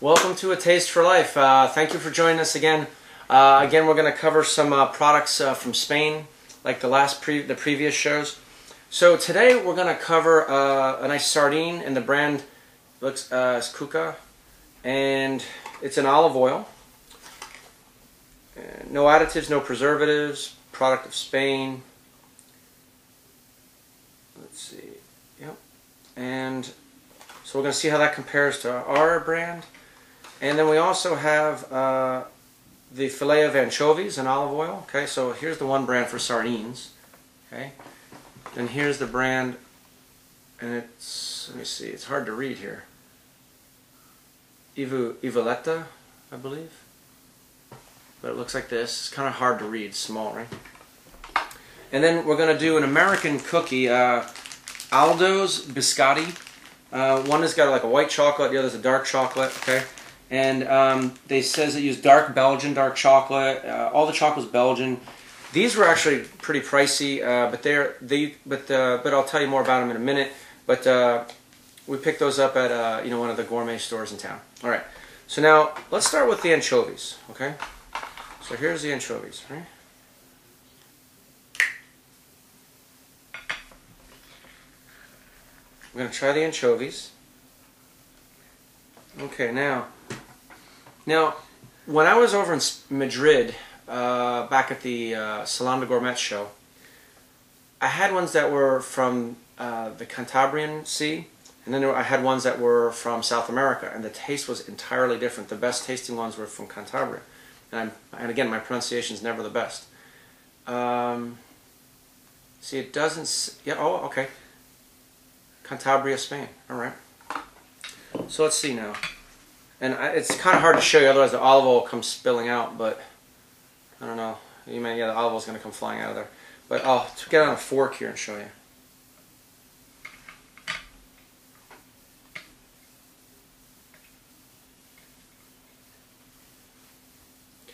Welcome to A Taste for Life. Thank you for joining us again. Again, we're going to cover some products from Spain, like the previous shows. So today we're going to cover a nice sardine, and the brand looks is Cuca, and it's an olive oil. No additives, no preservatives. Product of Spain. Let's see. Yep. And so we're going to see how that compares to our brand. And then we also have the fillet of anchovies in olive oil. Okay, so here's the one brand for sardines. Okay, and here's the brand, and it's, let me see, it's hard to read here. Vevuelta, I believe. But it looks like this. It's kind of hard to read, small, right? And then we're going to do an American cookie, Aldo's Biscotti. One has got like a white chocolate, the other's a dark chocolate. Okay. And they says they use Belgian dark chocolate. All the chocolate's Belgian. These were actually pretty pricey, but I'll tell you more about them in a minute. But we picked those up at one of the gourmet stores in town. All right. So now let's start with the anchovies. Okay. So here's the anchovies. Right. We're going to try the anchovies. Okay, now when I was over in Madrid, back at the Salon de Gourmet show, I had ones that were from the Cantabrian Sea, and then I had ones that were from South America, and the taste was entirely different. The best tasting ones were from Cantabria, and again, my pronunciation is never the best. See, it doesn't. Yeah. Oh, okay. Cantabria, Spain. All right. So let's see now. And it's kind of hard to show you, otherwise the olive oil comes spilling out, but I don't know. Yeah, the olive oil is going to come flying out of there. But I'll get on a fork here and show you.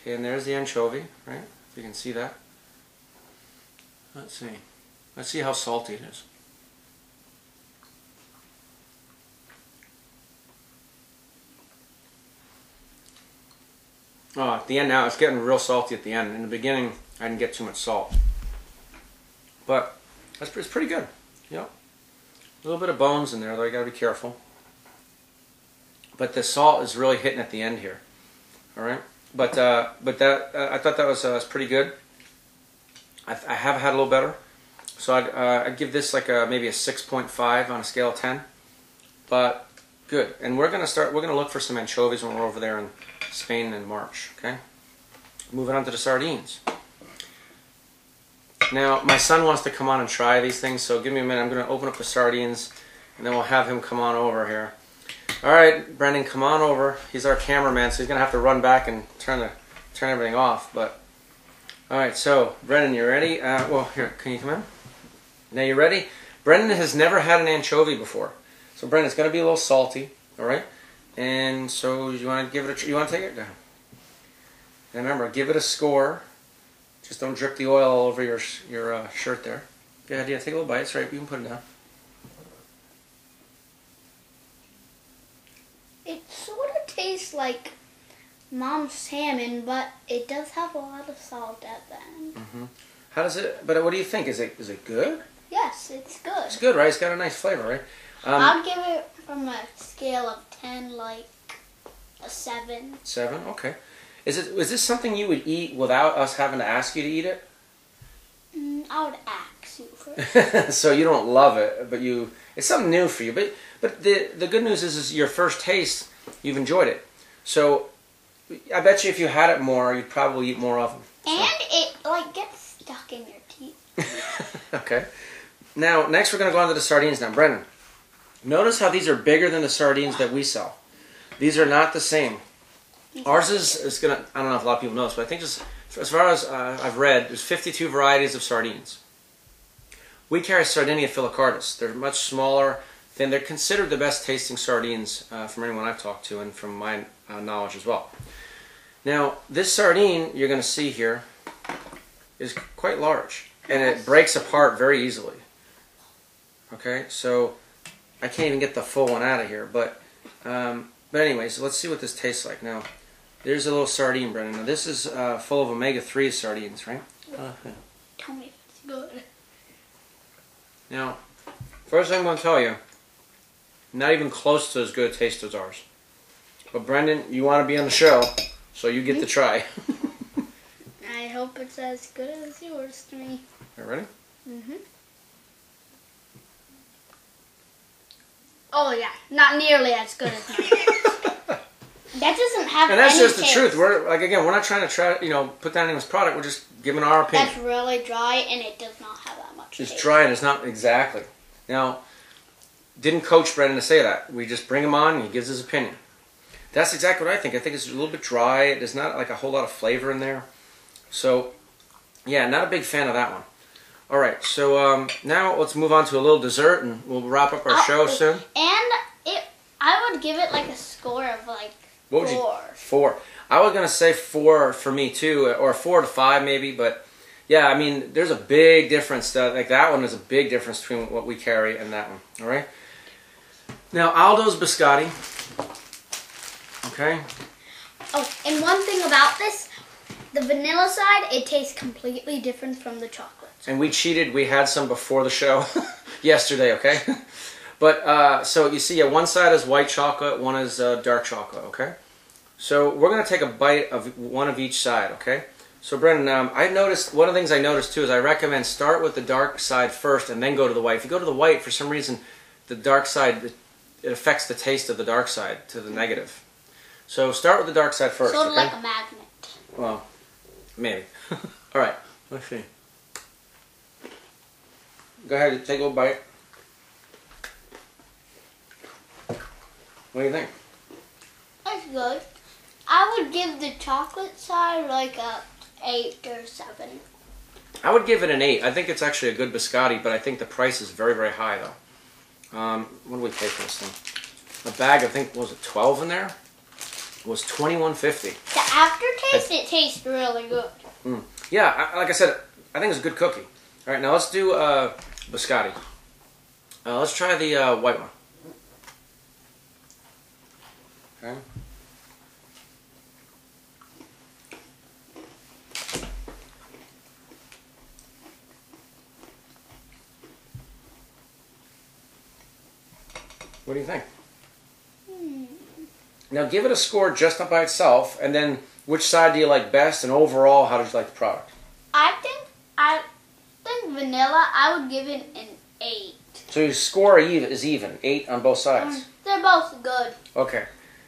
Okay, and there's the anchovy, right? You can see that. Let's see. Let's see how salty it is. Oh, at the end now, it's getting real salty at the end. In the beginning, I didn't get too much salt. But it's pretty good. Yep. A little bit of bones in there, though. You got to be careful. But the salt is really hitting at the end here. All right. But I thought that was pretty good. I have had a little better. So I'd give this like maybe a 6.5 on a scale of 10. But good. And we're gonna look for some anchovies when we're over there in Spain in March. Okay. Moving on to the sardines. Now my son wants to come on and try these things, so give me a minute. I'm gonna open up the sardines, and then we'll have him come on over here. All right, Brendan, come on over. He's our cameraman, so he's gonna have to run back and turn everything off. But all right, so Brendan, you ready? Well, here, can you come in? Now you ready? Brendan has never had an anchovy before. So Brendan, it's going to be a little salty, all right? And so you want to give it you want to take it down. And remember, give it a score. Just don't drip the oil all over your shirt there. Go ahead, yeah, take a little bite. It's right. You can put it down. It sort of tastes like mom's salmon, but it does have a lot of salt at the end. Mm-hmm. How does it? But what do you think? Is it good? Yes, it's good. It's good, right? It's got a nice flavor, right? I'd give it from a scale of 10, like a 7. 7? Okay. Is this something you would eat without us having to ask you to eat it? I would ask you first. So you don't love it, but it's something new for you. But the good news is your first taste, you've enjoyed it. So I bet you if you had it more, you'd probably eat more of them. And it like gets stuck in your teeth. Okay. Now, next we're going to go on to the sardines now. Brendan, notice how these are bigger than the sardines that we sell. These are not the same. Ours is going to, I don't know if a lot of people know this, but I think just, as far as I've read, there's 52 varieties of sardines. We carry Sardinia filicardis. They're much smaller. They're considered the best tasting sardines from anyone I've talked to, and from my knowledge as well. Now, this sardine you're going to see here is quite large, and it breaks apart very easily. Okay, so I can't even get the full one out of here, but But anyways, let's see what this tastes like. Now, there's a little sardine, Brendan. Now, this is full of omega-3 sardines, right? Yeah. Tell me if it's good. Now, first thing I'm going to tell you, not even close to as good a taste as ours. But Brendan, you want to be on the show, so you get to try. I hope it's as good as yours to me. You ready? Mm-hmm. Oh yeah, not nearly as good as mine. That doesn't have any And that's just the taste. truth. We're we're not trying to put down anyone's product. We're just giving our opinion. That's really dry, and it does not have that much taste. It's dry and it's not exactly. Now, didn't coach Brendan to say that. We just bring him on and he gives his opinion. That's exactly what I think. I think it's a little bit dry. There's not like a whole lot of flavor in there. So, yeah, not a big fan of that one. All right, so now let's move on to a little dessert, and we'll wrap up our show soon. And I would give it like a score of like 4. 4. I was gonna say 4 for me too, or 4 to 5 maybe. But yeah, I mean, there's a big difference. Like that one is a big difference between what we carry and that one. All right. Now Aldo's biscotti. Okay. Oh, and one thing about this, the vanilla side, it tastes completely different from the chocolate. And we cheated. We had some before the show yesterday, okay? But, so you see, one side is white chocolate, one is dark chocolate, okay? So we're going to take a bite of one of each side, okay? So, Brendan, I noticed, one of the things I noticed, too, is I recommend start with the dark side first and then go to the white. If you go to the white, for some reason, the dark side, it affects the taste of the dark side to the negative. So start with the dark side first, Sort of okay? like a magnet. Well, maybe. All right, let's see. Go ahead, take a little bite. What do you think? That's good. I would give the chocolate side like a 8 or 7. I would give it an 8. I think it's actually a good biscotti, but I think the price is very, very high, though. What do we pay for this thing? A bag, I think, was it 12 in there? It was $21.50. The aftertaste, it tastes really good. Yeah, like I said, I think it's a good cookie. All right, now let's do biscotti. Let's try the white one. Okay. What do you think? Now give it a score just by itself, and then which side do you like best, and overall, how did you like the product? I think vanilla, I would give it an 8. So your score is even, 8 on both sides. They're both good. Okay.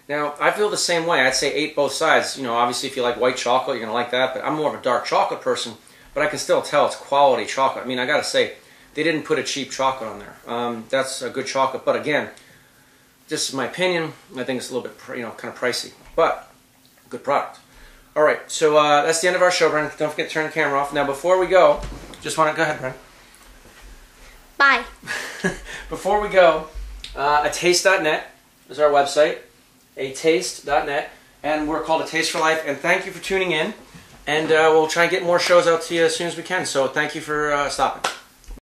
Now, I feel the same way. I'd say 8 both sides. You know, obviously if you like white chocolate, you're going to like that, but I'm more of a dark chocolate person, but I can still tell it's quality chocolate. I mean, I got to say, they didn't put a cheap chocolate on there. That's a good chocolate, but again, just my opinion, I think it's a little bit, kind of pricey, but good product. All right, so that's the end of our show, Brendan. Don't forget to turn the camera off. Now, before we go, just want to go ahead, Brendan. Bye. Before we go, ataste.net is our website, ataste.net, and we're called A Taste for Life. And thank you for tuning in, and we'll try and get more shows out to you as soon as we can. So thank you for stopping.